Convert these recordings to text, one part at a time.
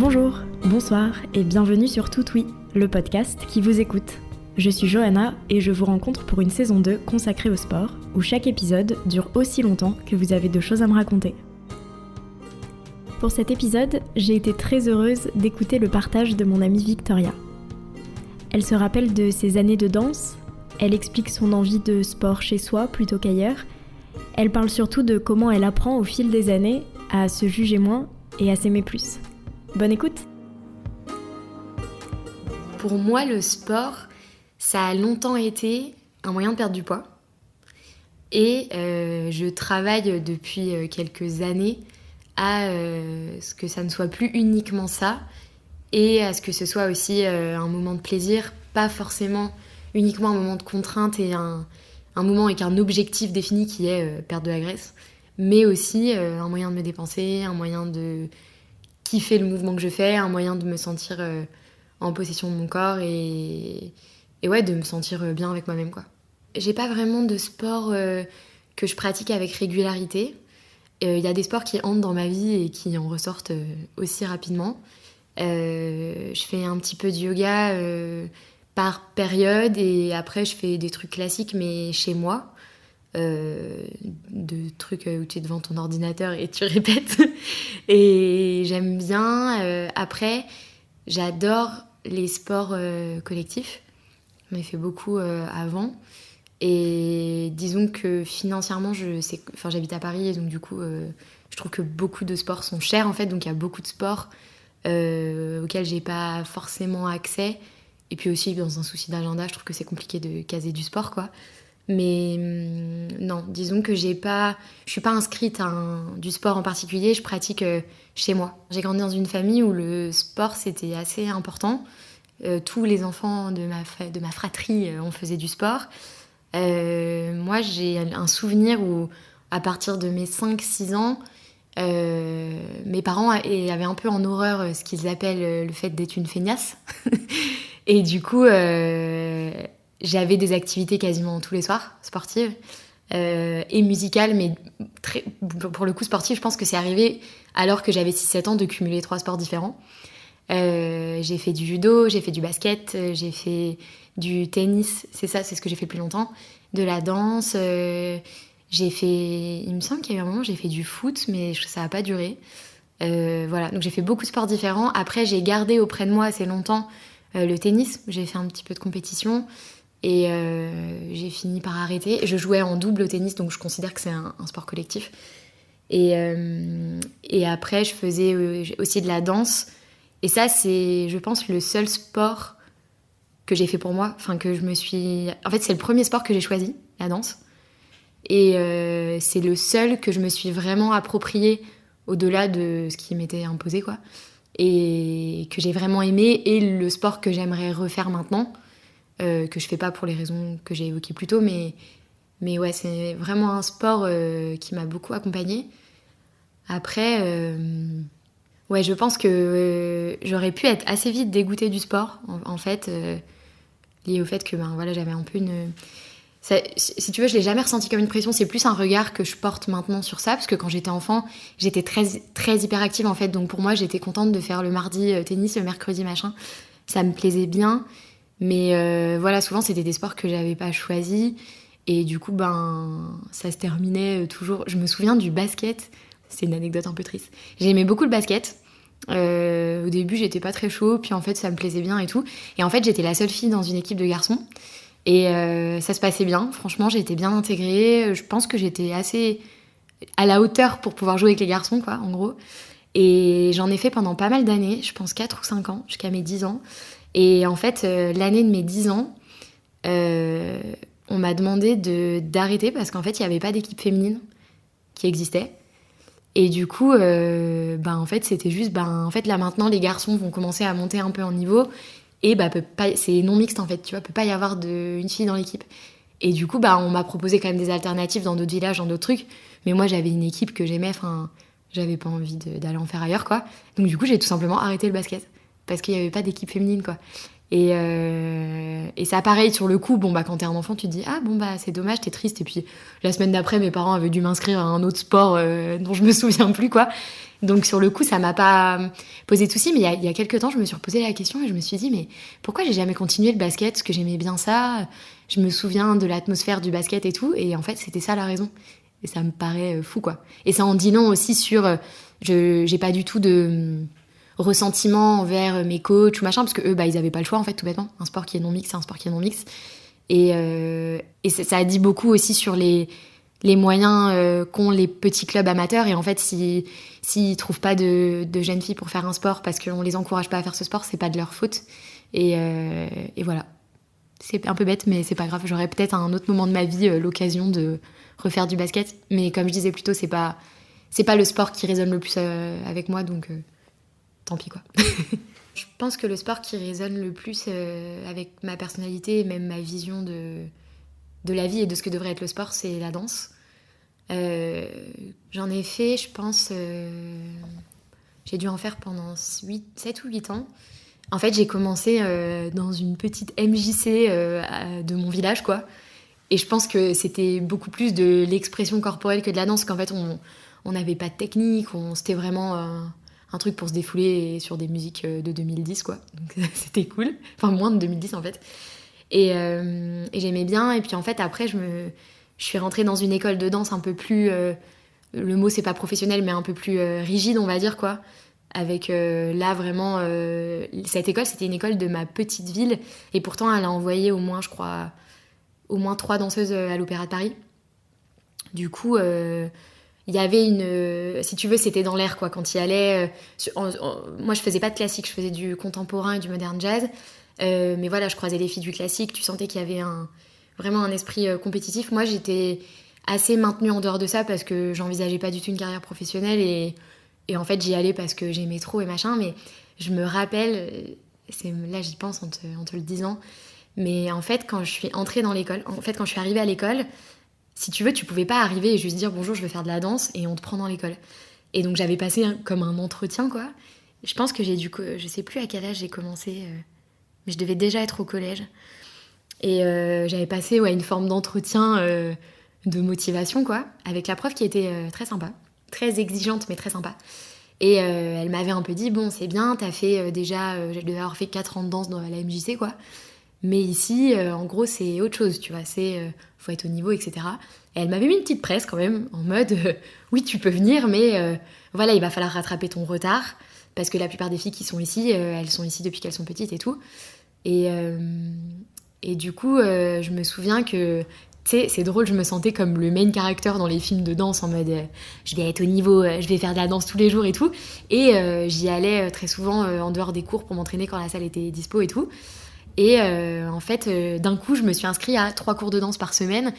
Bonjour, bonsoir et bienvenue sur Tout Oui, le podcast qui vous écoute. Je suis Johanna et je vous rencontre pour une saison 2 consacrée au sport, où chaque épisode dure aussi longtemps que vous avez de choses à me raconter. Pour cet épisode, j'ai été très heureuse d'écouter le partage de mon amie Victoria. Elle se rappelle de ses années de danse, elle explique son envie de sport chez soi plutôt qu'ailleurs, elle parle surtout de comment elle apprend au fil des années à se juger moins et à s'aimer plus. Bonne écoute! Pour moi, le sport, ça a longtemps été un moyen de perdre du poids. Et je travaille depuis quelques années à ce que ça ne soit plus uniquement ça et à ce que ce soit aussi un moment de plaisir, pas forcément uniquement un moment de contrainte et un moment avec un objectif défini qui est perdre de la graisse, mais aussi un moyen de me dépenser, un moyen de kiffer le mouvement que je fais, un moyen de me sentir en possession de mon corps et ouais, de me sentir bien avec moi-même, quoi. J'ai pas vraiment de sport que je pratique avec régularité. Il y a des sports qui entrent dans ma vie et qui en ressortent aussi rapidement. Je fais un petit peu de yoga par période et après je fais des trucs classiques mais chez moi. De trucs où tu es devant ton ordinateur et tu répètes. Et j'aime bien. Après, j'adore les sports collectifs. J'en ai fait beaucoup avant. Et disons que financièrement, j'habite à Paris et donc du coup, je trouve que beaucoup de sports sont chers en fait. Donc il y a beaucoup de sports auxquels j'ai pas forcément accès. Et puis aussi, dans un souci d'agenda, je trouve que c'est compliqué de caser du sport, quoi. Mais non, disons que je suis pas inscrite à du sport en particulier, je pratique chez moi. J'ai grandi dans une famille où le sport c'était assez important. Tous les enfants de ma fratrie, on faisait du sport. Moi j'ai un souvenir où à partir de mes 5-6 ans, mes parents avaient un peu en horreur ce qu'ils appellent le fait d'être une feignasse. Et du coup... j'avais des activités quasiment tous les soirs, sportives et musicales, mais pour le coup sportives, je pense que c'est arrivé alors que j'avais 6-7 ans de cumuler 3 sports différents. J'ai fait du judo, j'ai fait du basket, j'ai fait du tennis, c'est ce que j'ai fait le plus longtemps, de la danse, il me semble qu'il y a eu un moment où j'ai fait du foot, mais ça n'a pas duré. Voilà, donc j'ai fait beaucoup de sports différents. Après, j'ai gardé auprès de moi assez longtemps le tennis, j'ai fait un petit peu de compétition. Et j'ai fini par arrêter. Je jouais en double au tennis, donc je considère que c'est un sport collectif. Et après, je faisais aussi de la danse. Et ça, c'est, je pense, le seul sport que j'ai fait pour moi. Enfin, En fait, c'est le premier sport que j'ai choisi, la danse. Et c'est le seul que je me suis vraiment approprié au-delà de ce qui m'était imposé, quoi. Et que j'ai vraiment aimé. Et le sport que j'aimerais refaire maintenant. Que je fais pas pour les raisons que j'ai évoquées plus tôt, mais ouais, c'est vraiment un sport qui m'a beaucoup accompagnée. Après, ouais, je pense que j'aurais pu être assez vite dégoûtée du sport, en fait, lié au fait que voilà, j'avais un peu si tu veux, je l'ai jamais ressenti comme une pression, c'est plus un regard que je porte maintenant sur ça, parce que quand j'étais enfant, j'étais très, très hyperactive, en fait, donc pour moi, j'étais contente de faire le mardi tennis, le mercredi machin, ça me plaisait bien. Mais voilà, souvent c'était des sports que j'avais pas choisis et du coup ça se terminait toujours. Je me souviens du basket, c'est une anecdote un peu triste. J'aimais beaucoup le basket. Au début j'étais pas très chaud, puis en fait ça me plaisait bien et tout. Et en fait j'étais la seule fille dans une équipe de garçons et ça se passait bien. Franchement j'étais bien intégrée. Je pense que j'étais assez à la hauteur pour pouvoir jouer avec les garçons, quoi, en gros. Et j'en ai fait pendant pas mal d'années, je pense 4 ou 5 ans, jusqu'à mes 10 ans. Et en fait, l'année de mes 10 ans, on m'a demandé d'arrêter parce qu'en fait, il n'y avait pas d'équipe féminine qui existait. Et du coup, en fait, c'était juste, en fait, là maintenant, les garçons vont commencer à monter un peu en niveau et c'est non mixte en fait, tu vois, peut pas y avoir une fille dans l'équipe. Et du coup, on m'a proposé quand même des alternatives dans d'autres villages, dans d'autres trucs. Mais moi, j'avais une équipe que j'aimais, j'avais pas envie d'aller en faire ailleurs, quoi. Donc du coup, j'ai tout simplement arrêté le basket. Parce qu'il n'y avait pas d'équipe féminine, quoi. Et ça, pareil, sur le coup, quand t'es un enfant, tu te dis, c'est dommage, t'es triste. Et puis, la semaine d'après, mes parents avaient dû m'inscrire à un autre sport dont je me souviens plus, quoi. Donc, sur le coup, ça m'a pas posé de soucis. Mais il y a quelques temps, je me suis reposé la question et je me suis dit, mais pourquoi j'ai jamais continué le basket? Parce que j'aimais bien ça. Je me souviens de l'atmosphère du basket et tout. Et en fait, c'était ça la raison. Et ça me paraît fou, quoi. Et ça en dit long aussi sur... j'ai pas du tout de ressentiment envers mes coachs ou machin, parce que eux, ils avaient pas le choix, en fait, tout bêtement. Un sport qui est non mix, c'est un sport qui est non mix. Et ça a dit beaucoup aussi sur les moyens qu'ont les petits clubs amateurs. Et en fait, s'ils trouvent pas de jeunes filles pour faire un sport parce qu'on les encourage pas à faire ce sport, c'est pas de leur faute. Et voilà. C'est un peu bête, mais c'est pas grave. J'aurais peut-être à un autre moment de ma vie l'occasion de refaire du basket. Mais comme je disais plus tôt, c'est pas le sport qui résonne le plus avec moi, donc tant pis, quoi. Je pense que le sport qui résonne le plus avec ma personnalité et même ma vision de la vie et de ce que devrait être le sport, c'est la danse. J'en ai fait, je pense... j'ai dû en faire pendant 7 ou 8 ans. En fait, j'ai commencé dans une petite MJC de mon village, quoi. Et je pense que c'était beaucoup plus de l'expression corporelle que de la danse, qu'en fait, on n'avait pas de technique, c'était vraiment un truc pour se défouler sur des musiques de 2010, quoi. Donc c'était cool. Enfin, moins de 2010, en fait. Et j'aimais bien. Et puis, en fait, après, je suis rentrée dans une école de danse un peu plus... le mot, c'est pas professionnel, mais un peu plus rigide, on va dire, quoi. Avec là, vraiment... cette école, c'était une école de ma petite ville. Et pourtant, elle a envoyé au moins, je crois... au moins 3 danseuses à l'Opéra de Paris. Du coup, il y avait une... si tu veux, c'était dans l'air, quoi. Quand il y allait... moi, je faisais pas de classique, je faisais du contemporain et du modern jazz. Mais voilà, je croisais les filles du classique. Tu sentais qu'il y avait vraiment un esprit compétitif. Moi, j'étais assez maintenue en dehors de ça parce que j'envisageais pas du tout une carrière professionnelle. Et en fait, j'y allais parce que j'aimais trop et machin. Mais je me rappelle... là, j'y pense en te le disant... Mais en fait, quand je suis entrée dans l'école, quand je suis arrivée à l'école, si tu veux, tu pouvais pas arriver et juste dire bonjour, je veux faire de la danse et on te prend dans l'école. Et donc j'avais passé comme un entretien, quoi. Je pense que je sais plus à quel âge j'ai commencé, mais je devais déjà être au collège. Et j'avais passé une forme d'entretien de motivation, quoi, avec la prof qui était très sympa, très exigeante mais très sympa. Et elle m'avait un peu dit, bon, c'est bien, t'as fait déjà, je devais avoir fait 4 ans de danse dans la MJC, quoi. Mais ici, en gros, c'est autre chose, tu vois, faut être au niveau, etc. Et elle m'avait mis une petite presse quand même, en mode, oui, tu peux venir, mais voilà, il va falloir rattraper ton retard, parce que la plupart des filles qui sont ici, elles sont ici depuis qu'elles sont petites et tout. Et du coup, je me souviens que, tu sais, c'est drôle, je me sentais comme le main character dans les films de danse, en mode, je vais être au niveau, je vais faire de la danse tous les jours et tout. Et j'y allais très souvent en dehors des cours pour m'entraîner quand la salle était dispo et tout. Et en fait, d'un coup, je me suis inscrite à 3 cours de danse par semaine.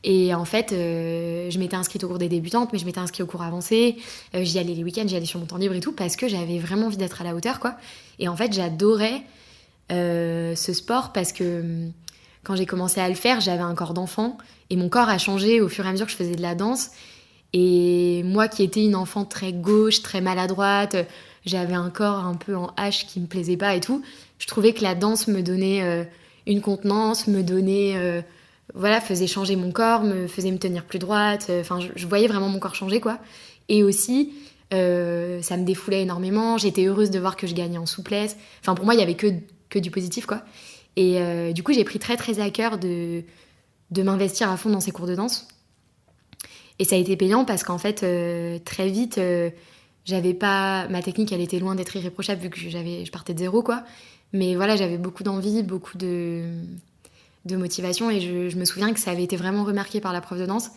Et en fait, je m'étais inscrite au cours des débutantes, mais je m'étais inscrite au cours avancé. J'y allais les week-ends, j'y allais sur mon temps libre et tout, parce que j'avais vraiment envie d'être à la hauteur, quoi. Et en fait, j'adorais ce sport parce que quand j'ai commencé à le faire, j'avais un corps d'enfant. Et mon corps a changé au fur et à mesure que je faisais de la danse. Et moi qui étais une enfant très gauche, très maladroite, j'avais un corps un peu en H qui me plaisait pas et tout. Je trouvais que la danse me donnait une contenance, me donnait... faisait changer mon corps, me faisait me tenir plus droite. Enfin, je voyais vraiment mon corps changer, quoi. Et aussi, ça me défoulait énormément. J'étais heureuse de voir que je gagnais en souplesse. Enfin, pour moi, il y avait que du positif, quoi. Et du coup, j'ai pris très, très à cœur de m'investir à fond dans ces cours de danse. Et ça a été payant parce qu'en fait, très vite... j'avais pas... Ma technique, elle était loin d'être irréprochable vu que je partais de zéro, quoi. Mais voilà, j'avais beaucoup d'envie, beaucoup de motivation. Et je me souviens que ça avait été vraiment remarqué par la prof de danse.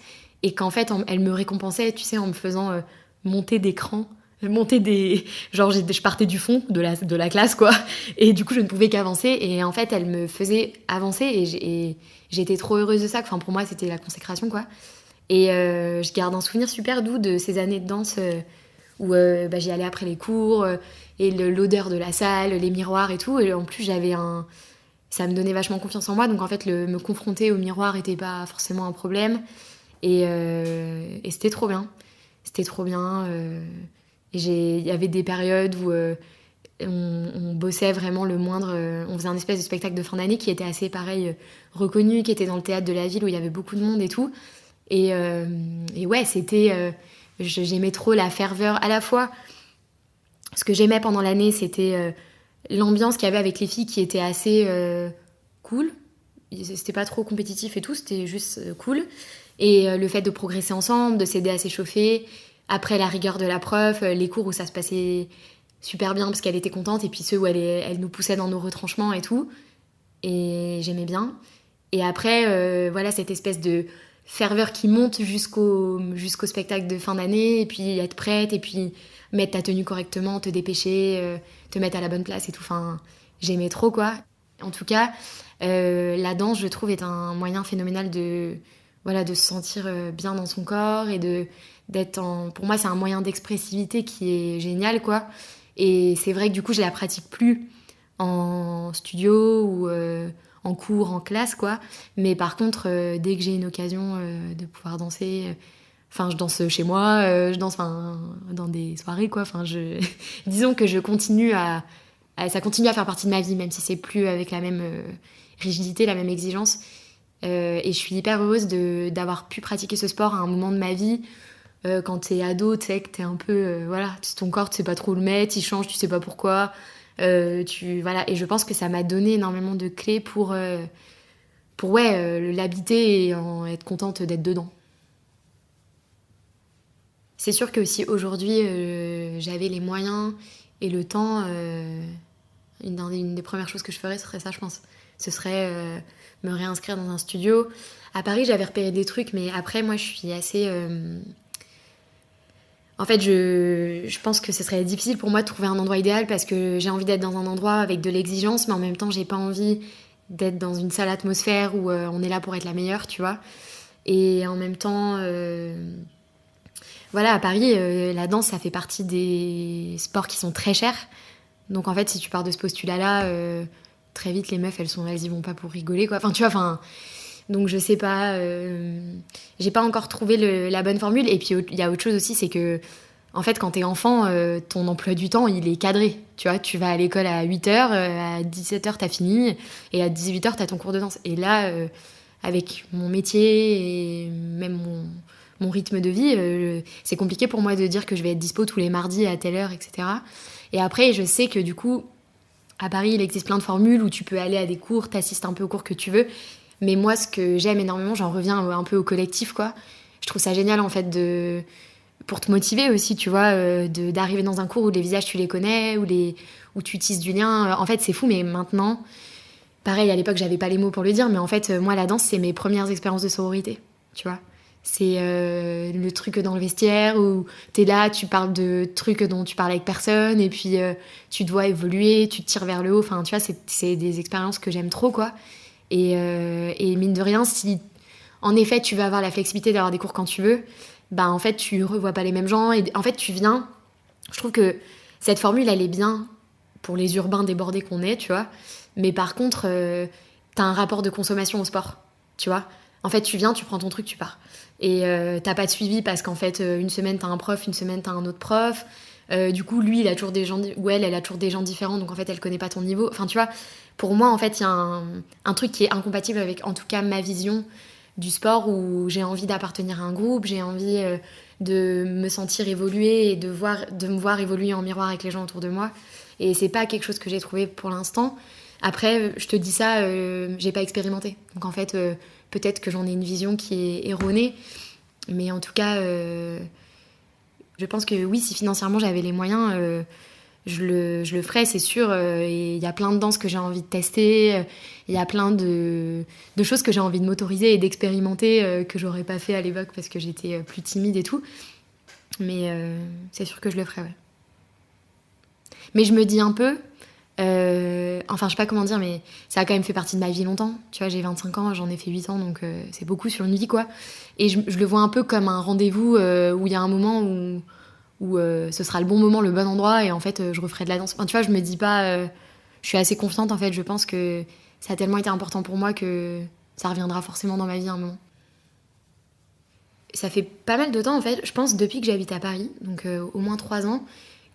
Et qu'en fait, elle me récompensait, tu sais, en me faisant monter des crans. Genre, je partais du fond de la classe, quoi. Et du coup, je ne pouvais qu'avancer. Et en fait, elle me faisait avancer. Et j'étais trop heureuse de ça. Enfin, pour moi, c'était la consécration, quoi. Et je garde un souvenir super doux de ces années de danse... où j'y allais après les cours, et l'odeur de la salle, les miroirs et tout. Et en plus, ça me donnait vachement confiance en moi. Donc en fait, me confronter au miroir n'était pas forcément un problème. Et c'était trop bien. C'était trop bien. Il y avait des périodes où On bossait vraiment le moindre. On faisait un espèce de spectacle de fin d'année qui était assez pareil, reconnu, qui était dans le théâtre de la ville où il y avait beaucoup de monde et tout. Et ouais, c'était. J'aimais trop la ferveur. À la fois, ce que j'aimais pendant l'année, c'était l'ambiance qu'il y avait avec les filles qui était assez cool. C'était pas trop compétitif et tout, c'était juste cool. Et le fait de progresser ensemble, de s'aider à s'échauffer. Après la rigueur de la prof, les cours où ça se passait super bien parce qu'elle était contente, et puis ceux où elle nous poussait dans nos retranchements et tout. Et j'aimais bien. Et après, voilà, cette espèce de ferveur qui monte jusqu'au spectacle de fin d'année, et puis être prête, et puis mettre ta tenue correctement, te dépêcher, te mettre à la bonne place et tout. Enfin, j'aimais trop, quoi. En tout cas, la danse, je trouve, est un moyen phénoménal de se sentir bien dans son corps et pour moi, c'est un moyen d'expressivité qui est génial, quoi. Et c'est vrai que du coup, je la pratique plus en studio ou en cours, en classe, quoi. Mais par contre, dès que j'ai une occasion de pouvoir danser, je danse chez moi, je danse dans des soirées, quoi. Disons que je continue ça continue à faire partie de ma vie, même si c'est plus avec la même rigidité, la même exigence. Et je suis hyper heureuse d'avoir pu pratiquer ce sport à un moment de ma vie. Quand t'es ado, tu sais que t'es un peu... ton corps, tu sais pas trop le mettre, il change, tu sais pas pourquoi. Voilà. Et je pense que ça m'a donné énormément de clés pour l'habiter et être contente d'être dedans. C'est sûr que si aujourd'hui j'avais les moyens et le temps, une des premières choses que je ferais, ce serait ça, je pense. Ce serait me réinscrire dans un studio. À Paris, j'avais repéré des trucs, mais après, moi, je suis assez... En fait, je pense que ce serait difficile pour moi de trouver un endroit idéal parce que j'ai envie d'être dans un endroit avec de l'exigence, mais en même temps, j'ai pas envie d'être dans une sale atmosphère où on est là pour être la meilleure, tu vois. Et en même temps, à Paris, la danse, ça fait partie des sports qui sont très chers. Donc en fait, si tu pars de ce postulat-là, très vite, les meufs, elles y vont pas pour rigoler, quoi. Donc je sais pas, j'ai pas encore trouvé la bonne formule. Et puis il y a autre chose aussi, c'est que en fait quand t'es enfant, ton emploi du temps il est cadré. Tu vois, tu vas à l'école à 8h, à 17h t'as fini, et à 18h t'as ton cours de danse. Et là, avec mon métier et même mon rythme de vie, c'est compliqué pour moi de dire que je vais être dispo tous les mardis à telle heure, etc. Et après, je sais que du coup, à Paris, il existe plein de formules où tu peux aller à des cours, t'assistes un peu aux cours que tu veux. Mais moi, ce que j'aime énormément, j'en reviens un peu au collectif, quoi. Je trouve ça génial, en fait, pour te motiver aussi, tu vois, d'arriver dans un cours où les visages, tu les connais, où tu tisses du lien. En fait, c'est fou, mais maintenant, pareil, à l'époque, j'avais pas les mots pour le dire, mais en fait, moi, la danse, c'est mes premières expériences de sororité, tu vois. C'est le truc dans le vestiaire où t'es là, tu parles de trucs dont tu parles avec personne, et puis tu dois évoluer, tu te tires vers le haut. Enfin, tu vois, c'est des expériences que j'aime trop, quoi. Et mine de rien, si en effet tu vas avoir la flexibilité d'avoir des cours quand tu veux, bah en fait tu revois pas les mêmes gens, et en fait tu viens. Je trouve que cette formule elle est bien pour les urbains débordés qu'on est, tu vois. Mais par contre, t'as un rapport de consommation au sport, tu vois. En fait tu viens, tu prends ton truc, tu pars. Et t'as pas de suivi parce qu'en fait une semaine t'as un prof, une semaine t'as un autre prof. Du coup, lui, il a toujours des gens, ou elle a toujours des gens différents, donc en fait, elle connaît pas ton niveau. Enfin, tu vois, pour moi, en fait, il y a un truc qui est incompatible avec, en tout cas, ma vision du sport où j'ai envie d'appartenir à un groupe, j'ai envie de me sentir évoluer et de me voir évoluer en miroir avec les gens autour de moi. Et c'est pas quelque chose que j'ai trouvé pour l'instant. Après, je te dis ça, j'ai pas expérimenté. Donc en fait, peut-être que j'en ai une vision qui est erronée. Mais en tout cas... je pense que oui, si financièrement j'avais les moyens, je le ferais, c'est sûr. Et il y a plein de danses que j'ai envie de tester. Il y a plein de choses que j'ai envie de m'autoriser et d'expérimenter que j'aurais pas fait à l'époque parce que j'étais plus timide et tout. Mais c'est sûr que je le ferais, ouais. Mais je me dis un peu... je sais pas comment dire, mais ça a quand même fait partie de ma vie longtemps. Tu vois, j'ai 25 ans, j'en ai fait 8 ans, donc c'est beaucoup sur une vie, quoi. Et je le vois un peu comme un rendez-vous où il y a un moment où ce sera le bon moment, le bon endroit, et en fait, je referai de la danse. Enfin, tu vois, je me dis pas... je suis assez confiante, en fait. Je pense que ça a tellement été important pour moi que ça reviendra forcément dans ma vie à un moment. Ça fait pas mal de temps, en fait, je pense, depuis que j'habite à Paris, donc au moins 3 ans,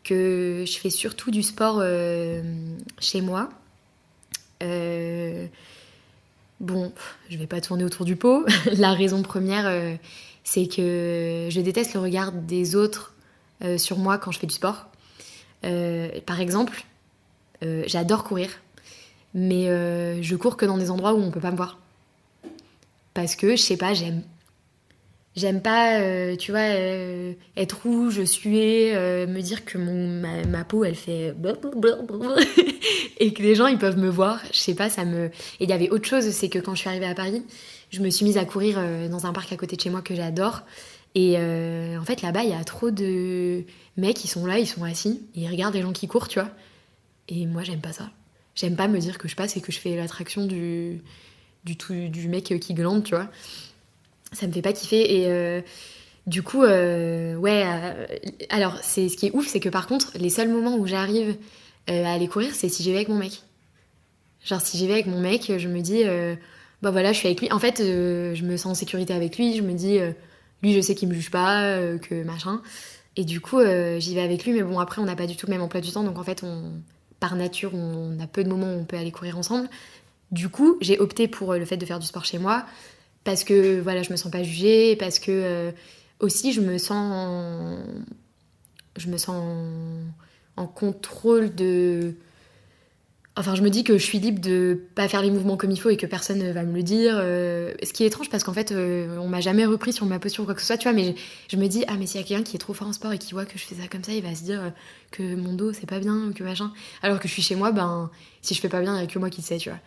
que je fais surtout du sport chez moi. Bon, je vais pas tourner autour du pot. La raison première, c'est que je déteste le regard des autres sur moi quand je fais du sport. Par exemple, j'adore courir, mais je cours que dans des endroits où on peut pas me voir. Parce que, je sais pas, j'aime pas, tu vois, être rouge, suer, me dire que ma peau, elle fait... et que les gens, ils peuvent me voir. Je sais pas, ça me... Et il y avait autre chose, c'est que quand je suis arrivée à Paris, je me suis mise à courir dans un parc à côté de chez moi que j'adore. Et en fait, là-bas, il y a trop de mecs qui sont là, ils sont assis, et ils regardent les gens qui courent, tu vois. Et moi, j'aime pas ça. J'aime pas me dire que je passe et que je fais l'attraction du mec qui glande, tu vois. Ça me fait pas kiffer. Et du coup, alors, ce qui est ouf, c'est que par contre, les seuls moments où j'arrive à aller courir, c'est si j'y vais avec mon mec. Genre, si j'y vais avec mon mec, je me dis, bah voilà, je suis avec lui. En fait, je me sens en sécurité avec lui. Je me dis, lui, je sais qu'il me juge pas, que machin. Et du coup, j'y vais avec lui. Mais bon, après, on n'a pas du tout le même emploi du temps. Donc, en fait, par nature, on a peu de moments où on peut aller courir ensemble. Du coup, j'ai opté pour le fait de faire du sport chez moi. Parce que, voilà, je me sens pas jugée. Parce que, aussi, je me sens en contrôle de... Enfin, je me dis que je suis libre de pas faire les mouvements comme il faut et que personne ne va me le dire. Ce qui est étrange parce qu'en fait, on m'a jamais repris sur ma posture ou quoi que ce soit, tu vois. Mais je me dis, ah, mais s'il y a quelqu'un qui est trop fort en sport et qui voit que je fais ça comme ça, il va se dire que mon dos, c'est pas bien ou que machin. Alors que je suis chez moi, ben, si je fais pas bien, il y a que moi qui le sais, tu vois.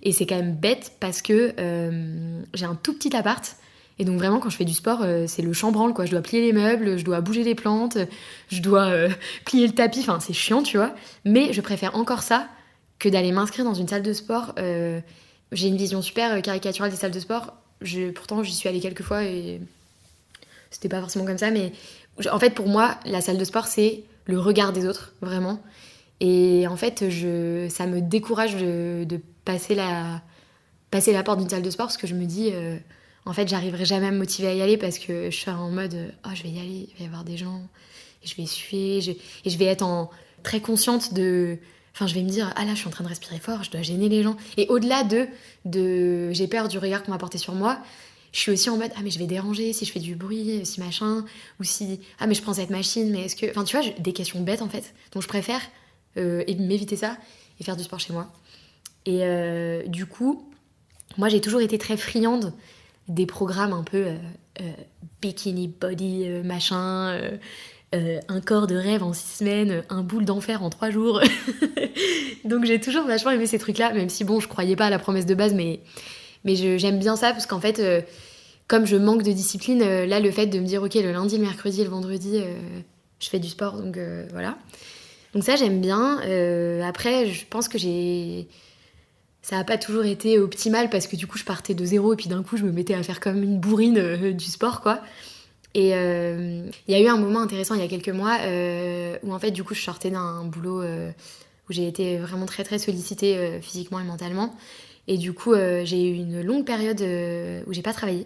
Et c'est quand même bête parce que j'ai un tout petit appart. Et donc vraiment, quand je fais du sport, c'est le chambranle, quoi. Je dois plier les meubles, je dois bouger les plantes, je dois plier le tapis. Enfin, c'est chiant, tu vois. Mais je préfère encore ça que d'aller m'inscrire dans une salle de sport. J'ai une vision super caricaturale des salles de sport. Pourtant, j'y suis allée quelques fois et c'était pas forcément comme ça. Mais en fait, pour moi, la salle de sport, c'est le regard des autres, vraiment. Et en fait, ça me décourage de passer la porte d'une salle de sport parce que je me dis, en fait, j'arriverai jamais à me motiver à y aller parce que je suis en mode, oh, je vais y aller, il va y avoir des gens, et je vais suer, et je vais être très consciente de... Enfin, je vais me dire, ah là, je suis en train de respirer fort, je dois gêner les gens. Et au-delà de j'ai peur du regard qu'on va porter sur moi, je suis aussi en mode, ah mais je vais déranger si je fais du bruit, si machin, ou si, ah mais je prends cette machine, mais est-ce que... Enfin, tu vois, des questions bêtes en fait. Donc je préfère m'éviter ça et faire du sport chez moi. Et du coup, moi j'ai toujours été très friande des programmes un peu bikini body, machin... un corps de rêve en 6 semaines, un boule d'enfer en 3 jours. Donc j'ai toujours vachement aimé ces trucs-là, même si bon, je croyais pas à la promesse de base, mais j'aime bien ça, parce qu'en fait, comme je manque de discipline, là, le fait de me dire, ok, le lundi, le mercredi et le vendredi, je fais du sport, donc voilà. Donc ça, j'aime bien. Après, je pense que ça n'a pas toujours été optimal, parce que du coup, je partais de zéro, et puis d'un coup, je me mettais à faire comme une bourrine du sport, quoi. Et il y a eu un moment intéressant il y a quelques mois où en fait du coup je sortais d'un boulot où j'ai été vraiment très très sollicitée physiquement et mentalement, et du coup j'ai eu une longue période où j'ai pas travaillé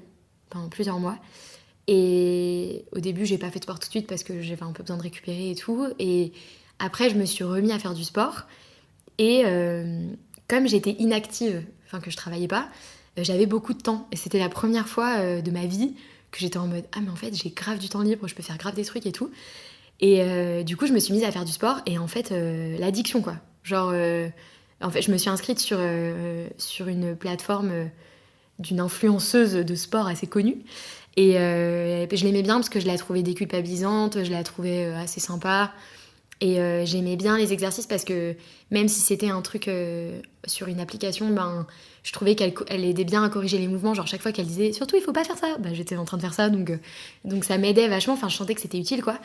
pendant plusieurs mois, et au début j'ai pas fait de sport tout de suite parce que j'avais un peu besoin de récupérer et tout, et après je me suis remis à faire du sport, et comme j'étais inactive, enfin que je travaillais pas, j'avais beaucoup de temps, et c'était la première fois de ma vie que j'étais en mode, ah mais en fait j'ai grave du temps libre, je peux faire grave des trucs et tout. Et du coup je me suis mise à faire du sport, et en fait l'addiction, quoi. Genre en fait je me suis inscrite sur une plateforme d'une influenceuse de sport assez connue, et je l'aimais bien parce que je la trouvais déculpabilisante, je la trouvais assez sympa, et j'aimais bien les exercices parce que même si c'était un truc sur une application, ben je trouvais qu'elle aidait bien à corriger les mouvements. Genre chaque fois qu'elle disait surtout il faut pas faire ça, bah, j'étais en train de faire ça, donc ça m'aidait vachement. Enfin, je sentais que c'était utile, quoi.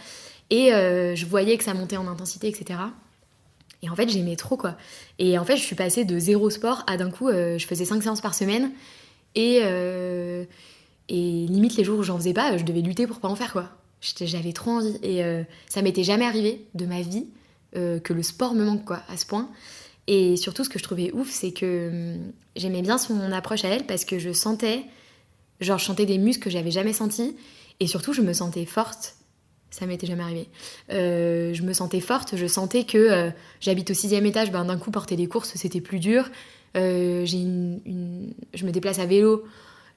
Et je voyais que ça montait en intensité, etc. Et en fait j'aimais trop, quoi. Et en fait je suis passée de 0 sport à d'un coup je faisais 5 séances par semaine, et limite les jours où j'en faisais pas, je devais lutter pour pas en faire, quoi. J'avais trop envie, et ça m'était jamais arrivé de ma vie que le sport me manque, quoi, à ce point. Et surtout, ce que je trouvais ouf, c'est que j'aimais bien son approche à elle, parce que je sentais des muscles que j'avais jamais sentis, et surtout je me sentais forte Ça m'était jamais arrivé. Je me sentais forte, je sentais que j'habite au 6e étage, d'un coup porter les courses c'était plus dur. Je me déplace à vélo,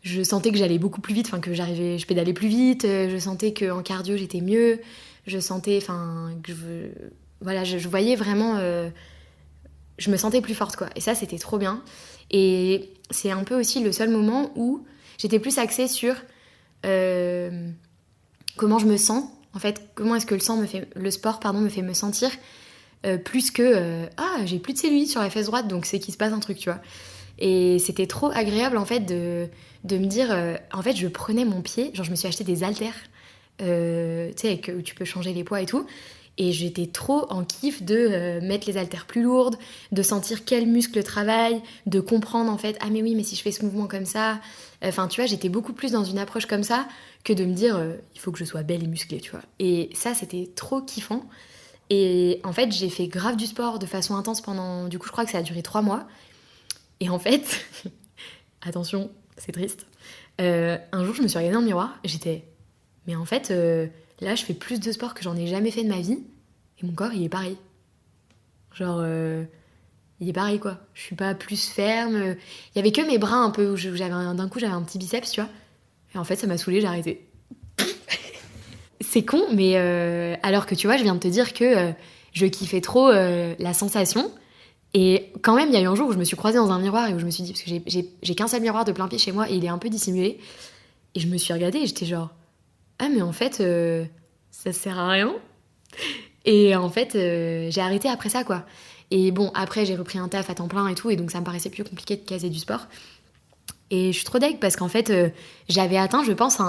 je sentais que j'allais beaucoup plus vite, je pédalais plus vite, je sentais qu'en cardio j'étais mieux, je sentais, que je voyais vraiment, je me sentais plus forte quoi. Et ça c'était trop bien. Et c'est un peu aussi le seul moment où j'étais plus axée sur comment je me sens. En fait, comment est-ce que le sport me fait me sentir plus que j'ai plus de cellulite sur la fesse droite, donc c'est qu'il se passe un truc, tu vois. Et c'était trop agréable en fait de me dire, en fait, je prenais mon pied, genre je me suis acheté des haltères, tu sais, où tu peux changer les poids et tout. Et j'étais trop en kiff de mettre les haltères plus lourdes, de sentir quels muscles travaillent, de comprendre en fait, ah mais oui, mais si je fais ce mouvement comme ça, tu vois, j'étais beaucoup plus dans une approche comme ça que de me dire, il faut que je sois belle et musclée, tu vois. Et ça, c'était trop kiffant. Et en fait, j'ai fait grave du sport de façon intense pendant, du coup, je crois que ça a duré 3 mois. Et en fait, attention, c'est triste. Un jour, je me suis regardée dans le miroir, j'étais, mais en fait, là, je fais plus de sport que j'en ai jamais fait de ma vie, et mon corps, il est pareil. Genre, il est pareil, quoi. Je suis pas plus ferme. Il y avait que mes bras un peu, où d'un coup, j'avais un petit biceps, tu vois. Et en fait, ça m'a saoulée, j'ai arrêté. C'est con, mais alors que, tu vois, je viens de te dire que je kiffais trop la sensation. Et quand même, il y a eu un jour où je me suis croisée dans un miroir et où je me suis dit, parce que j'ai qu'un seul miroir de plein pied chez moi, et il est un peu dissimulé. Et je me suis regardée et j'étais genre, ah mais en fait ça sert à rien. Et en fait j'ai arrêté après ça quoi. Et bon, après j'ai repris un taf à temps plein et tout, et donc ça me paraissait plus compliqué de caser du sport. Et je suis trop deg parce qu'en fait j'avais atteint, je pense,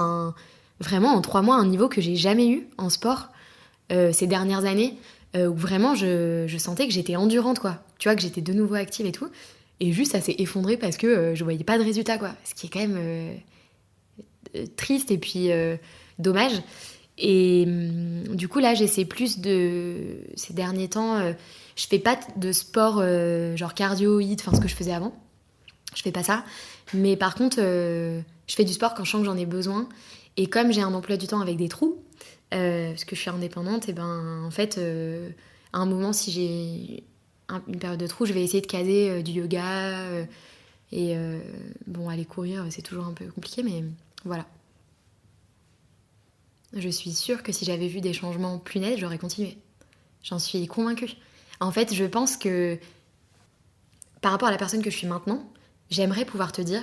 vraiment en 3 mois un niveau que j'ai jamais eu en sport ces dernières années, où vraiment je sentais que j'étais endurante quoi, tu vois, que j'étais de nouveau active et tout. Et juste ça s'est effondré parce que je voyais pas de résultat quoi, ce qui est quand même triste et puis dommage. Et du coup là j'essaie plus ces derniers temps, je fais pas de sport genre cardio, HIIT, ce que je faisais avant, je fais pas ça, mais par contre je fais du sport quand je sens que j'en ai besoin. Et comme j'ai un emploi du temps avec des trous, parce que je suis indépendante, et en fait à un moment, si j'ai une période de trou, je vais essayer de caser du yoga, et aller courir c'est toujours un peu compliqué, mais voilà. Je suis sûre que si j'avais vu des changements plus nets, j'aurais continué. J'en suis convaincue. En fait, je pense que par rapport à la personne que je suis maintenant, j'aimerais pouvoir te dire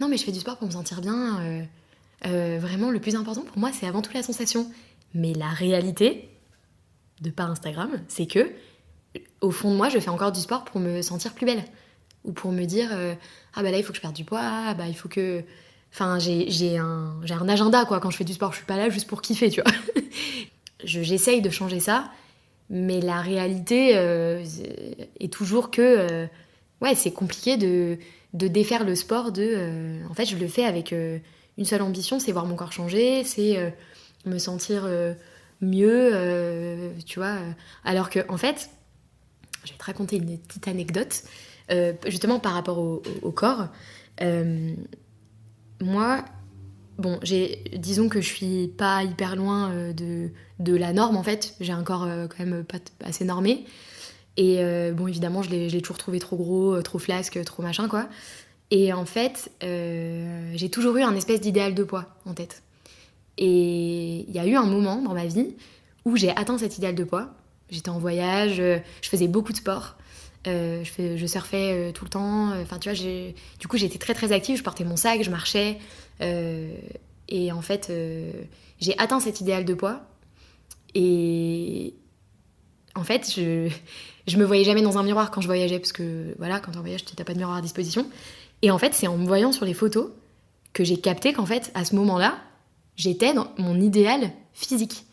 non mais je fais du sport pour me sentir bien, vraiment le plus important pour moi c'est avant tout la sensation. Mais la réalité, de par Instagram, c'est que au fond de moi je fais encore du sport pour me sentir plus belle. Ou pour me dire là il faut que je perde du poids, il faut que... j'ai un agenda quoi quand je fais du sport, je suis pas là juste pour kiffer, tu vois. J'essaye de changer ça, mais la réalité est toujours que c'est compliqué de défaire le sport en fait je le fais avec une seule ambition, c'est voir mon corps changer, c'est me sentir mieux, tu vois. Alors que en fait, je vais te raconter une petite anecdote justement par rapport au corps. Moi, disons que je suis pas hyper loin de la norme en fait. J'ai un corps quand même pas assez normé. Et évidemment, je l'ai toujours trouvé trop gros, trop flasque, trop machin quoi. Et en fait, j'ai toujours eu un espèce d'idéal de poids en tête. Et il y a eu un moment dans ma vie où j'ai atteint cet idéal de poids. J'étais en voyage, je faisais beaucoup de sport. Je surfais tout le temps, tu vois, du coup j'étais très très active, je portais mon sac, je marchais, et en fait j'ai atteint cet idéal de poids, et en fait je me voyais jamais dans un miroir quand je voyageais, parce que voilà, quand on voyage t'as pas de miroir à disposition, et en fait c'est en me voyant sur les photos que j'ai capté qu'en fait à ce moment-là j'étais dans mon idéal physique.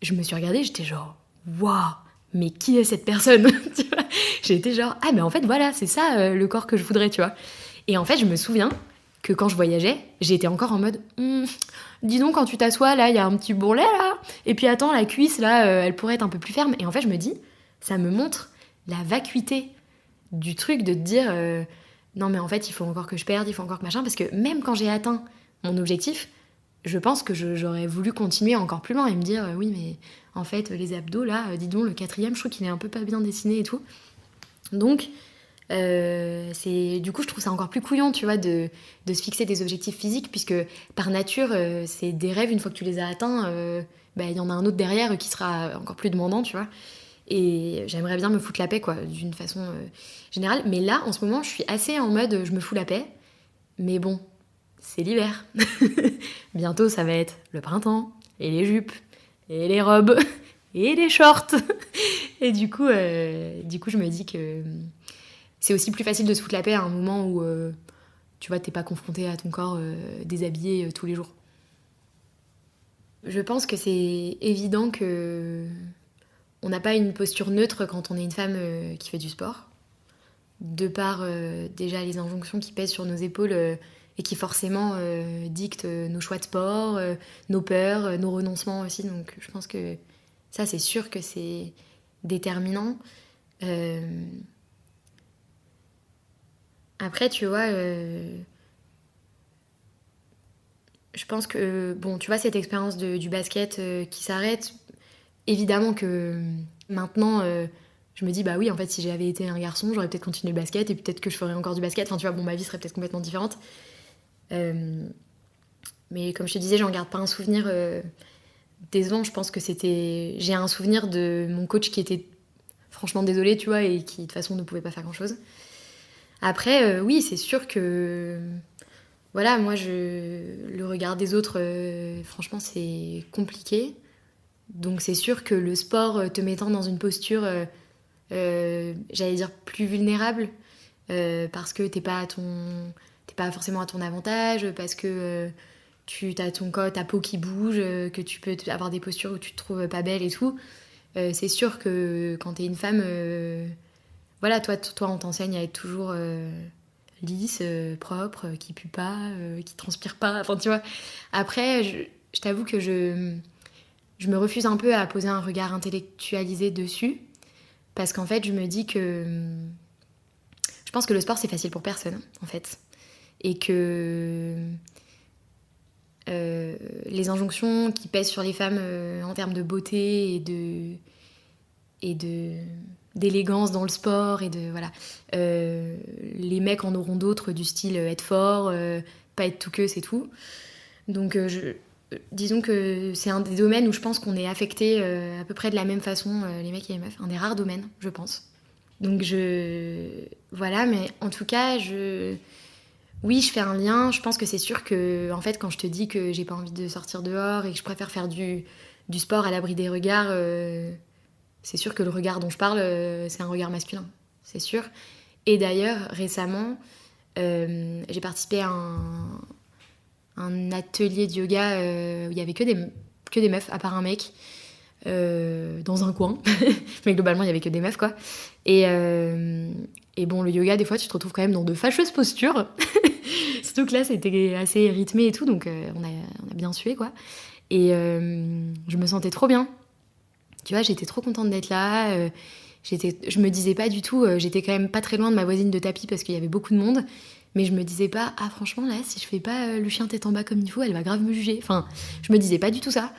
Je me suis regardée, j'étais genre waouh, mais qui est cette personne? Tu vois, j'ai été genre mais en fait voilà, c'est ça le corps que je voudrais, tu vois. Et en fait je me souviens que quand je voyageais, j'étais encore en mode dis donc, quand tu t'assois là, il y a un petit bourrelet là, et puis attends, la cuisse là elle pourrait être un peu plus ferme. Et en fait je me dis, ça me montre la vacuité du truc de te dire non mais en fait il faut encore que je perde, il faut encore que machin, parce que même quand j'ai atteint mon objectif, je pense que j'aurais voulu continuer encore plus loin et me dire oui mais en fait les abdos là, dis donc le 4e je trouve qu'il est un peu pas bien dessiné et tout. Donc du coup je trouve ça encore plus couillon tu vois de se fixer des objectifs physiques puisque par nature c'est des rêves, une fois que tu les as atteints il y en a un autre derrière qui sera encore plus demandant tu vois. Et j'aimerais bien me foutre la paix quoi d'une façon générale, mais là en ce moment je suis assez en mode je me fous la paix, mais bon c'est l'hiver. Bientôt, ça va être le printemps, et les jupes, et les robes, et les shorts. Et du coup, je me dis que c'est aussi plus facile de se foutre la paix à un moment où, tu vois, t'es pas confronté à ton corps déshabillé tous les jours. Je pense que c'est évident que on n'a pas une posture neutre quand on est une femme qui fait du sport. De par déjà les injonctions qui pèsent sur nos épaules et qui forcément dictent nos choix de sport, nos peurs, nos renoncements aussi. Donc je pense que ça, c'est sûr que c'est déterminant. Après, tu vois, je pense que, bon, tu vois, cette expérience du basket qui s'arrête, évidemment que maintenant, je me dis, bah oui, en fait, si j'avais été un garçon, j'aurais peut-être continué le basket et peut-être que je ferais encore du basket. Enfin, tu vois, bon, ma vie serait peut-être complètement différente. Mais comme je te disais, j'en garde pas un souvenir décevant. Je pense que c'était... J'ai un souvenir de mon coach qui était franchement désolé, tu vois, et qui, de toute façon, ne pouvait pas faire grand-chose. Après, oui, c'est sûr que... Voilà, moi, le regard des autres, franchement, c'est compliqué. Donc c'est sûr que le sport te mettant dans une posture, j'allais dire, plus vulnérable, parce que t'es pas forcément à ton avantage, parce que tu as ta peau qui bouge, que tu peux avoir des postures où tu te trouves pas belle et tout. C'est sûr que quand t'es une femme, voilà, toi on t'enseigne à être toujours lisse, propre, qui pue pas, qui transpire pas, enfin tu vois. Après, je t'avoue que je me refuse un peu à poser un regard intellectualisé dessus, parce qu'en fait, je me dis que... Je pense que le sport, c'est facile pour personne, en fait. Et que les injonctions qui pèsent sur les femmes en termes de beauté et d'élégance dans le sport, et de... Voilà. Les mecs en auront d'autres, du style être fort, pas être tout queue, c'est tout. Donc, disons que c'est un des domaines où je pense qu'on est affecté à peu près de la même façon, les mecs et les meufs. Un des rares domaines, je pense. Donc voilà, mais en tout cas, oui, je fais un lien. Je pense que c'est sûr que, en fait, quand je te dis que j'ai pas envie de sortir dehors et que je préfère faire du sport à l'abri des regards, c'est sûr que le regard dont je parle, c'est un regard masculin, c'est sûr. Et d'ailleurs, récemment, j'ai participé à un atelier de yoga où il y avait que des meufs, à part un mec, dans un coin. Mais globalement, il y avait que des meufs, quoi. Et bon, le yoga, des fois, tu te retrouves quand même dans de fâcheuses postures. Surtout que là, c'était assez rythmé et tout, donc on a bien sué, quoi. Et je me sentais trop bien. Tu vois, j'étais trop contente d'être là. Je me disais pas du tout... j'étais quand même pas très loin de ma voisine de tapis parce qu'il y avait beaucoup de monde. Mais je me disais pas, ah franchement là, si je fais pas le chien tête en bas comme il faut, elle va grave me juger. Enfin, je me disais pas du tout ça.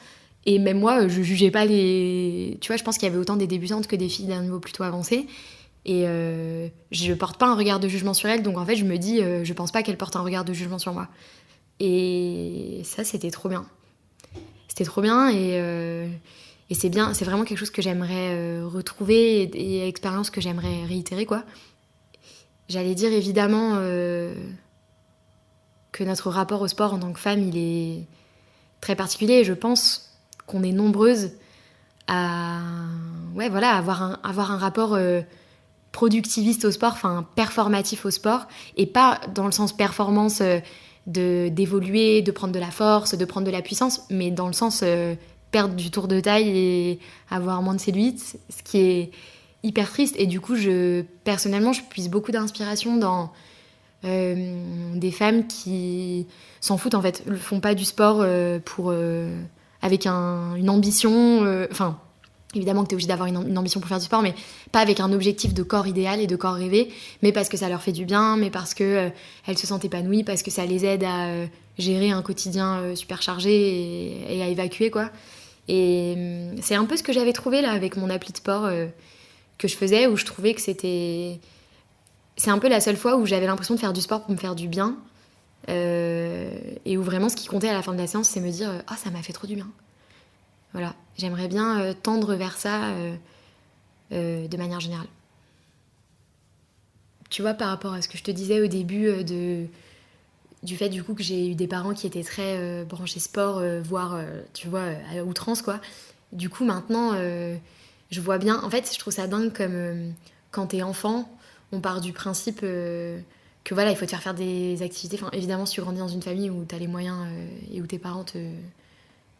Et même moi, je jugeais pas les... Tu vois, je pense qu'il y avait autant des débutantes que des filles d'un niveau plutôt avancé. Et je porte pas un regard de jugement sur elles, donc en fait, je me dis, je pense pas qu'elles portent un regard de jugement sur moi. Et ça, c'était trop bien. C'était trop bien et c'est bien, c'est vraiment quelque chose que j'aimerais retrouver et expérience que j'aimerais réitérer, quoi. J'allais dire évidemment que notre rapport au sport en tant que femme, il est très particulier. Et je pense qu'on est nombreuses à avoir un rapport productiviste au sport, enfin performatif au sport, et pas dans le sens performance d'évoluer, de prendre de la force, de prendre de la puissance, mais dans le sens perdre du tour de taille et avoir moins de cellulite, ce qui est hyper triste. Et du coup, personnellement, je puise beaucoup d'inspiration dans des femmes qui s'en foutent, en fait, ne font pas du sport avec une ambition. Enfin, Évidemment que t'es obligé d'avoir une ambition pour faire du sport, mais pas avec un objectif de corps idéal et de corps rêvé, mais parce que ça leur fait du bien, mais parce que elles se sentent épanouies, parce que ça les aide à gérer un quotidien super chargé et à évacuer, quoi. Et c'est un peu ce que j'avais trouvé là avec mon appli de sport que je faisais, où je trouvais que c'est un peu la seule fois où j'avais l'impression de faire du sport pour me faire du bien, et où vraiment ce qui comptait à la fin de la séance, c'est me dire « Ah, ça m'a fait trop du bien ». Voilà, j'aimerais bien tendre vers ça de manière générale. Tu vois, par rapport à ce que je te disais au début du fait du coup que j'ai eu des parents qui étaient très branchés sport, voire, tu vois, à outrance, quoi. Du coup, maintenant, je vois bien... En fait, je trouve ça dingue comme quand t'es enfant, on part du principe que voilà, il faut te faire des activités. Enfin, évidemment, si tu grandis dans une famille où t'as les moyens et où tes parents te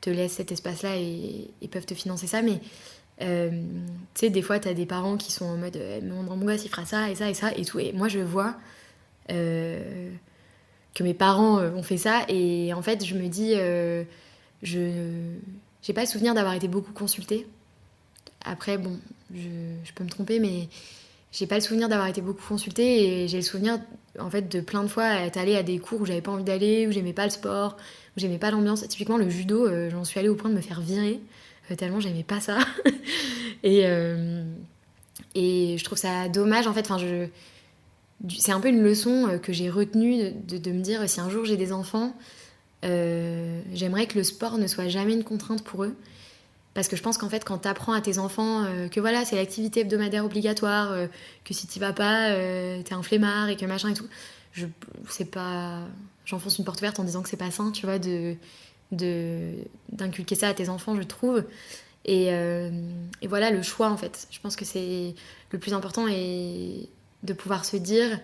laissent cet espace-là et peuvent te financer ça, mais tu sais, des fois, t'as des parents qui sont en mode mon gosse, il fera ça et ça et ça et tout. Et moi, je vois que mes parents ont fait ça, et en fait, je me dis, j'ai pas le souvenir d'avoir été beaucoup consultée. Après, bon, je peux me tromper, mais j'ai pas le souvenir d'avoir été beaucoup consultée, et j'ai le souvenir, en fait, de plein de fois être allée à des cours où j'avais pas envie d'aller, où j'aimais pas le sport, où j'aimais pas l'ambiance. Typiquement, le judo, j'en suis allée au point de me faire virer, tellement j'aimais pas ça. et je trouve ça dommage, en fait. Enfin, c'est un peu une leçon que j'ai retenue de me dire, si un jour j'ai des enfants, j'aimerais que le sport ne soit jamais une contrainte pour eux. Parce que je pense qu'en fait, quand t'apprends à tes enfants que voilà, c'est l'activité hebdomadaire obligatoire, que si t'y vas pas, t'es un flemmard et que machin et tout, c'est pas... J'enfonce une porte ouverte en disant que c'est pas sain, tu vois, d'inculquer ça à tes enfants, je trouve. Et voilà, le choix, en fait. Je pense que c'est le plus important, et de pouvoir se dire,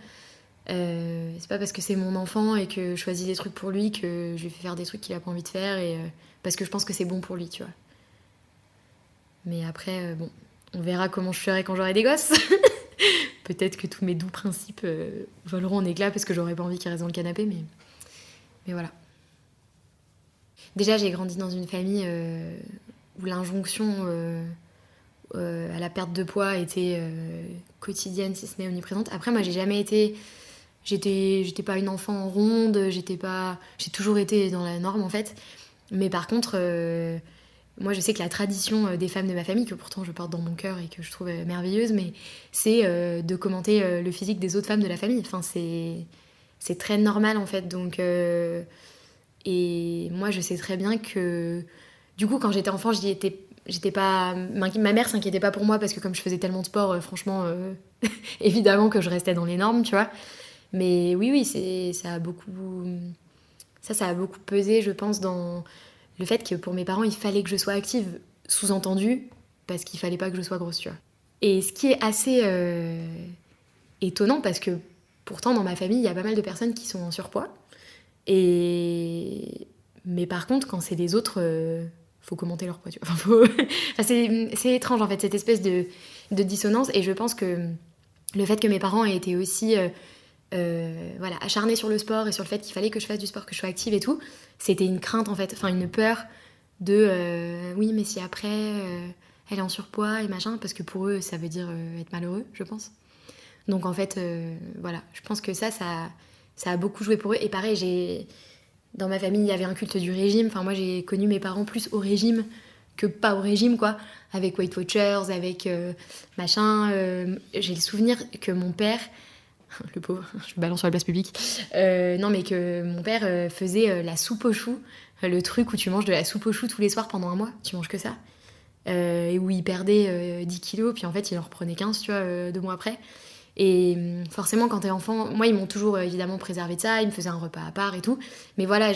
c'est pas parce que c'est mon enfant et que je choisis des trucs pour lui que je lui fais faire des trucs qu'il a pas envie de faire, et parce que je pense que c'est bon pour lui, tu vois. Mais après, bon, on verra comment je ferai quand j'aurai des gosses. Peut-être que tous mes doux principes voleront en éclats parce que j'aurais pas envie qu'ils restent dans le canapé, mais voilà. Déjà, j'ai grandi dans une famille où l'injonction à la perte de poids était quotidienne, si ce n'est omniprésente. Après, moi, j'ai jamais été... J'étais pas une enfant ronde, j'ai toujours été dans la norme, en fait. Mais par contre... moi, je sais que la tradition des femmes de ma famille, que pourtant je porte dans mon cœur et que je trouve merveilleuse, mais c'est de commenter le physique des autres femmes de la famille. Enfin, c'est très normal, en fait. Donc, et moi, je sais très bien que, du coup, quand j'étais enfant, j'étais pas... Ma mère s'inquiétait pas pour moi parce que comme je faisais tellement de sport, franchement, évidemment que je restais dans les normes, tu vois. Mais oui, ça a beaucoup pesé, je pense, dans... le fait que pour mes parents, il fallait que je sois active, sous-entendu, parce qu'il fallait pas que je sois grosse, tu vois. Et ce qui est assez étonnant, parce que pourtant, dans ma famille, il y a pas mal de personnes qui sont en surpoids. Mais par contre, quand c'est des autres, faut commenter leur poids, tu vois. Enfin, c'est étrange, en fait, cette espèce de dissonance. Et je pense que le fait que mes parents aient été aussi... voilà, acharnée sur le sport et sur le fait qu'il fallait que je fasse du sport, que je sois active et tout, c'était une crainte, en fait, enfin une peur de oui, mais si après elle est en surpoids et machin, parce que pour eux ça veut dire être malheureux, je pense. Donc en fait voilà, je pense que ça a beaucoup joué pour eux. Et pareil, dans ma famille il y avait un culte du régime. Enfin, moi j'ai connu mes parents plus au régime que pas au régime, quoi, avec Weight Watchers, avec machin. J'ai le souvenir que mon père, le pauvre, je balance sur la place publique. Non, mais que mon père faisait la soupe aux choux, le truc où tu manges de la soupe aux choux tous les soirs pendant un mois, tu manges que ça. Et où il perdait 10 kilos, puis en fait il en reprenait 15, tu vois, 2 mois après. Et forcément, quand t'es enfant, moi ils m'ont toujours évidemment préservé de ça, ils me faisaient un repas à part et tout. Mais voilà,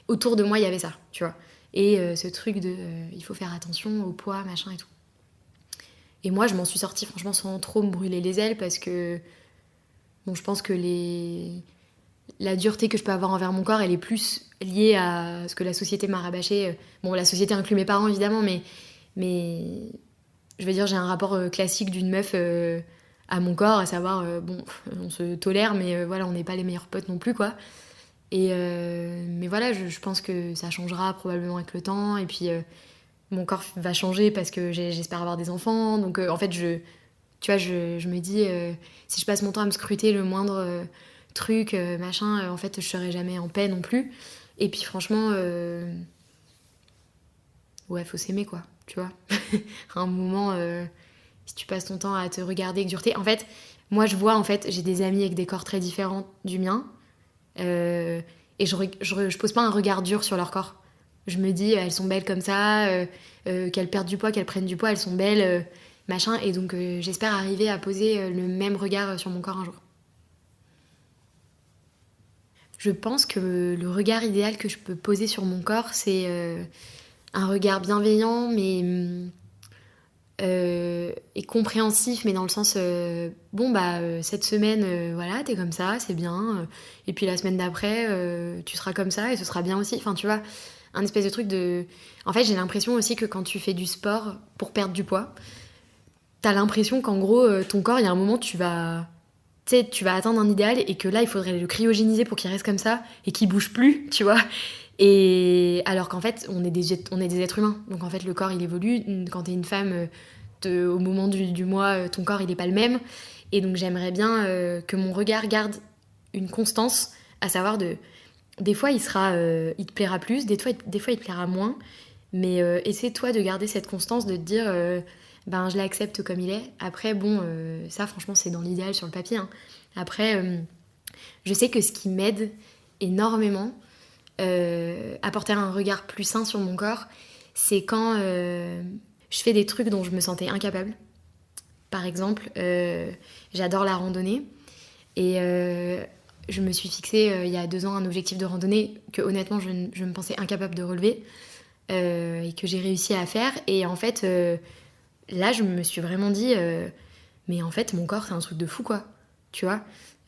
autour de moi il y avait ça, tu vois. Et ce truc de il faut faire attention au poids, machin et tout. Et moi je m'en suis sortie franchement sans trop me brûler les ailes, parce que bon, je pense que la dureté que je peux avoir envers mon corps, elle est plus liée à ce que la société m'a rabâché. Bon, la société inclut mes parents, évidemment, mais je veux dire, j'ai un rapport classique d'une meuf à mon corps, à savoir, bon, on se tolère, mais voilà, on n'est pas les meilleurs potes non plus, quoi. Mais voilà, je pense que ça changera probablement avec le temps, et puis mon corps va changer parce que j'espère avoir des enfants. Donc en fait, je me dis, si je passe mon temps à me scruter le moindre truc, machin, en fait, je serai jamais en paix non plus. Et puis franchement, ouais, faut s'aimer, quoi, tu vois. À un moment, si tu passes ton temps à te regarder avec dureté... En fait, moi, je vois, en fait, j'ai des amis avec des corps très différents du mien. Et je pose pas un regard dur sur leur corps. Je me dis, elles sont belles comme ça, qu'elles perdent du poids, qu'elles prennent du poids, elles sont belles, machin. Et donc, j'espère arriver à poser le même regard sur mon corps un jour. Je pense que le regard idéal que je peux poser sur mon corps, c'est un regard bienveillant, mais et compréhensif, mais dans le sens cette semaine, voilà, t'es comme ça, c'est bien. Et puis la semaine d'après, tu seras comme ça et ce sera bien aussi. Enfin, tu vois, un espèce de truc de... En fait, j'ai l'impression aussi que quand tu fais du sport pour perdre du poids, t'as l'impression qu'en gros, ton corps, il y a un moment, tu vas atteindre un idéal et que là, il faudrait le cryogéniser pour qu'il reste comme ça et qu'il bouge plus, tu vois. Et alors qu'en fait, on est des êtres humains. Donc en fait, le corps, il évolue. Quand t'es une femme, au moment du mois, ton corps, il est pas le même. Et donc j'aimerais bien que mon regard garde une constance, à savoir des fois, il te plaira plus, des fois, il te plaira moins. Mais essaie, toi, de garder cette constance, de te dire... je l'accepte comme il est. Après, ça, franchement, c'est dans l'idéal sur le papier. Hein. Après, je sais que ce qui m'aide énormément à porter un regard plus sain sur mon corps, c'est quand je fais des trucs dont je me sentais incapable. Par exemple, j'adore la randonnée. Et je me suis fixé il y a 2 ans un objectif de randonnée que honnêtement, je me pensais incapable de relever et que j'ai réussi à faire. Et en fait... là, je me suis vraiment dit, mais en fait, mon corps, c'est un truc de fou, quoi. Tu vois,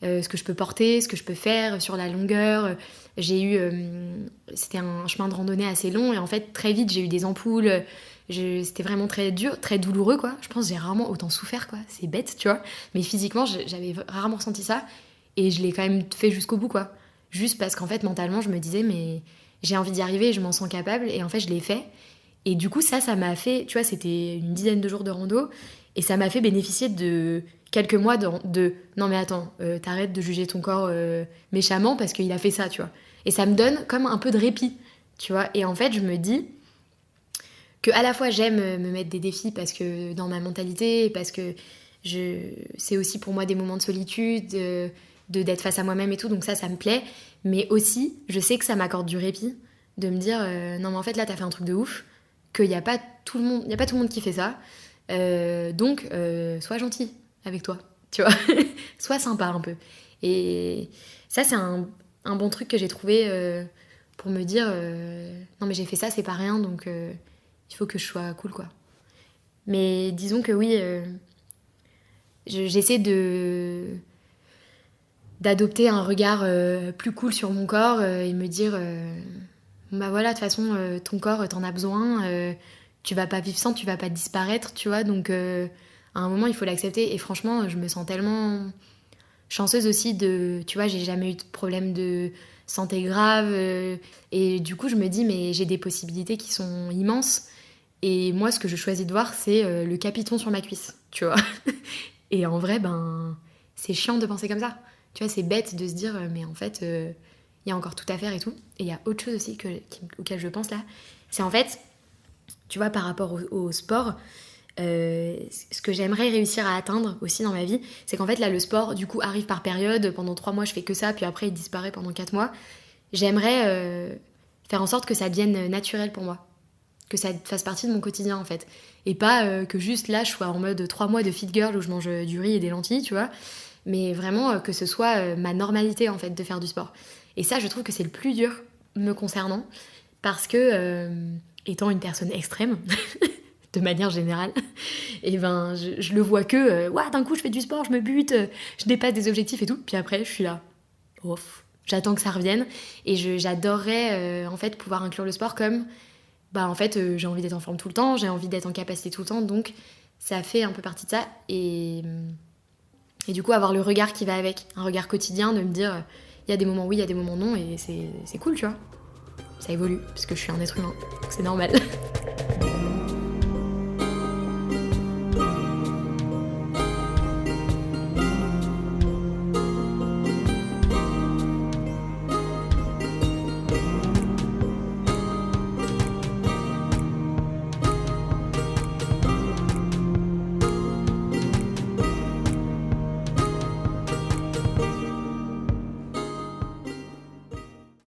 ce que je peux porter, ce que je peux faire sur la longueur. C'était un chemin de randonnée assez long et en fait, très vite, j'ai eu des ampoules. C'était vraiment très dur, très douloureux, quoi. Je pense que j'ai rarement autant souffert, quoi. C'est bête, tu vois. Mais physiquement, j'avais rarement ressenti ça et je l'ai quand même fait jusqu'au bout, quoi. Juste parce qu'en fait, mentalement, je me disais, mais j'ai envie d'y arriver, je m'en sens capable et en fait, je l'ai fait. Et du coup, ça m'a fait... Tu vois, c'était une dizaine de jours de rando. Et ça m'a fait bénéficier de quelques mois de non mais attends, t'arrêtes de juger ton corps méchamment parce qu'il a fait ça, tu vois. Et ça me donne comme un peu de répit, tu vois. Et en fait, je me dis que à la fois, j'aime me mettre des défis parce que dans ma mentalité, parce que c'est aussi pour moi des moments de solitude, d'être face à moi-même et tout. Donc ça me plaît. Mais aussi, je sais que ça m'accorde du répit de me dire non mais en fait, là, t'as fait un truc de ouf. Qu'il n'y a pas tout le monde qui fait ça. Donc, sois gentil avec toi, tu vois. Sois sympa un peu. Et ça, c'est un bon truc que j'ai trouvé pour me dire non, mais j'ai fait ça, c'est pas rien, donc il faut que je sois cool, quoi. Mais disons que oui, j'essaie d'adopter un regard plus cool sur mon corps et me dire... bah voilà, de toute façon, ton corps, t'en as besoin, tu vas pas vivre sans, tu vas pas disparaître, tu vois, donc à un moment, il faut l'accepter. Et franchement, je me sens tellement chanceuse aussi tu vois, j'ai jamais eu de problème de santé grave, et du coup, je me dis, mais j'ai des possibilités qui sont immenses, et moi, ce que je choisis de voir, c'est le capiton sur ma cuisse, tu vois. Et en vrai, c'est chiant de penser comme ça, tu vois, c'est bête de se dire, mais en fait... il y a encore tout à faire et tout. Et il y a autre chose aussi auquel je pense là. C'est en fait, tu vois, par rapport au sport, ce que j'aimerais réussir à atteindre aussi dans ma vie, c'est qu'en fait, là, le sport, du coup, arrive par période. Pendant 3 mois, je fais que ça, puis après, il disparaît pendant 4 mois. J'aimerais faire en sorte que ça devienne naturel pour moi. Que ça fasse partie de mon quotidien, en fait. Et pas que juste là, je sois en mode 3 mois de fit girl où je mange du riz et des lentilles, tu vois. Mais vraiment que ce soit ma normalité, en fait, de faire du sport. Et ça, je trouve que c'est le plus dur me concernant parce que, étant une personne extrême, de manière générale, et je le vois que, d'un coup, je fais du sport, je me bute, je dépasse des objectifs et tout. Puis après, je suis là, j'attends que ça revienne. Et j'adorerais, en fait, pouvoir inclure le sport comme, en fait, j'ai envie d'être en forme tout le temps, j'ai envie d'être en capacité tout le temps. Donc, ça fait un peu partie de ça. Et du coup, avoir le regard qui va avec, un regard quotidien, de me dire... il y a des moments oui, il y a des moments non, et c'est cool, tu vois. Ça évolue, parce que je suis un être humain, donc c'est normal.